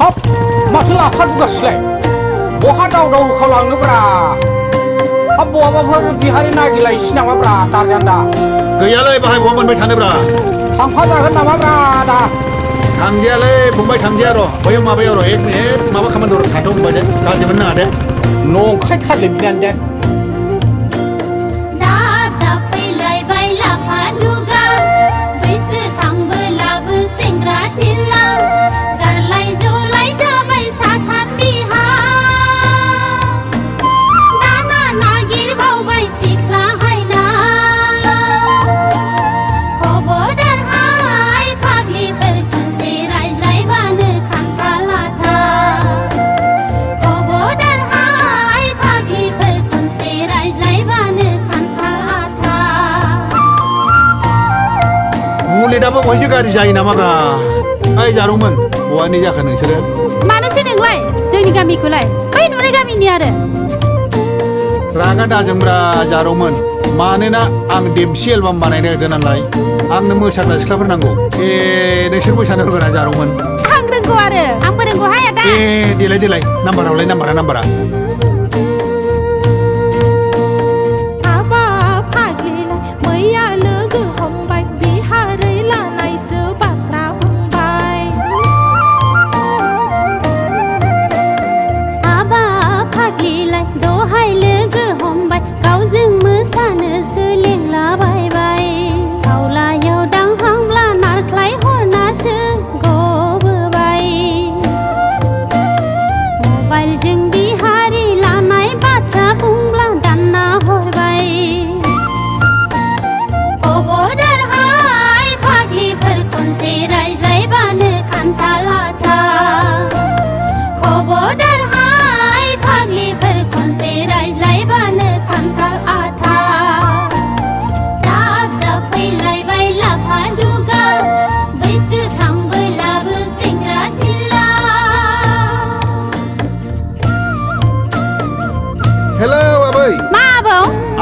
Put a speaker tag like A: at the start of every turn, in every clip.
A: हाब माथो लाफा दुगासलाय बहा दावदाव खावलांनोब्रा हाब बहाबाफोर बिहारि नागिरलायसै नामाब्रा दारजान्दा
B: गैयालै बाहाय बहा मोनबाय थानोब्रा
A: थांफाजागोन नामाब्रा दा
B: थांजायालै फंबाय थांजाया र' बैयाव माबायाव र' एक मिनिट माबा खामानि दं थाथ' फंबाय दे गाज्रि मोननो नाङा दे
A: नंखायथारलै बिनानै
B: दाबो बहायसो गारि जायो नामाब्रा ओइ जारौमोन बहानि जाखो नोंसोरो
C: मानोसै नोंलाय जोंनि गामिखौलाय बै नुनाय गामिनि आरो
B: रागा दाजोंब्रा जारौमोन मानोना आं देमसि एलबाम बानायनो होदों नालाय आंनो मोसाग्रा सिख्लाफोर नांगौ नोंसोर मोसानो होगोन ना जारौमोन
C: आं रोंगौ आरो आंबो रोंगौ हाय आदा
B: देलाय नाम्बारावलाय नाम्बारा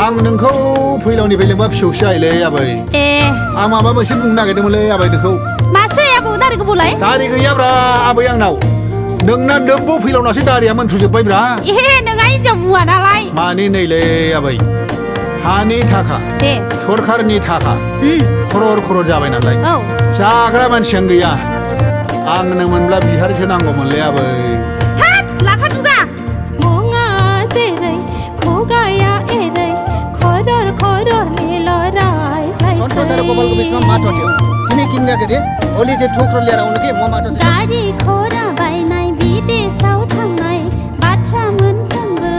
B: आं नोंखौ फैलावनिफ्राय लेंबा फिसौसो जायोलै आबै आं माबा मोनसे बुंनो नागिरदोंमोनलै आबै नोंखौ
C: मासै आबौ दारि गोबावलाय
B: दारि गैयाब्रा आबै आंनाव नोंना नोंबो फैलावनासो दारिया मोनथ्रुजोब्बायब्रा
C: नोंहा हिनजाव मुवा नालाय
B: मानि नैलै आबै हानि थाखा सरखारनि थाखा खरर जाबाय नालाय जाग्रा मानसियानो गैया आंनो मोनब्ला बिहारिसो नांगौमोनलै आबै
C: लाफा दुगा
D: सारा गोपालको बिचमा माटो थियो तिमी किन्दाखेरि ओली चाहिँ ठोक्रो लिएर आउनु के म माटो
E: गाडी खोरा बायनाय विदेशाव थांनाय बाथ्रा मोनफ्रोमबो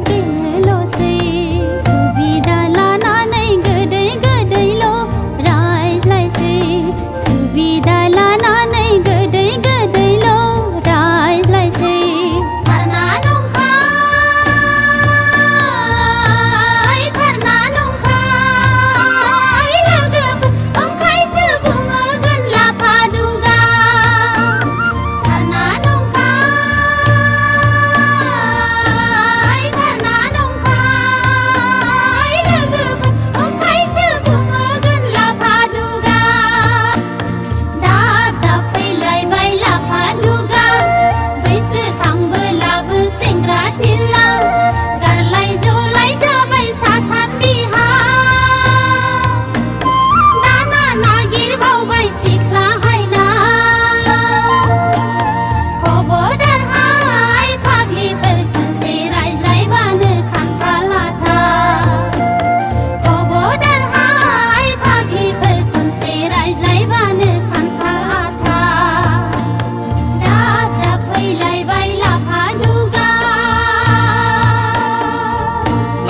E: बेनोल'सै सुबिदा लानानै गोदै गोदैल' रायज्लायसै सुबिदा लानानै गोदै गोदैल' रायज्लायसै थारना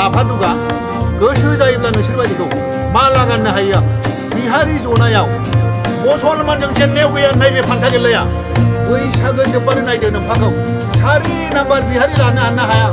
B: लाफादुगा गोसो जायोब्ला नोंसोर बायदिखौ माला गाननो हायो आं बिहारि जनायाव मुसलमानजों जेननायाव गैया नैबे फान्था गेलेया बैसागो जोब्बानो नायदो नोंफाखौ सारि नाम्बार बिहारि लानो हाया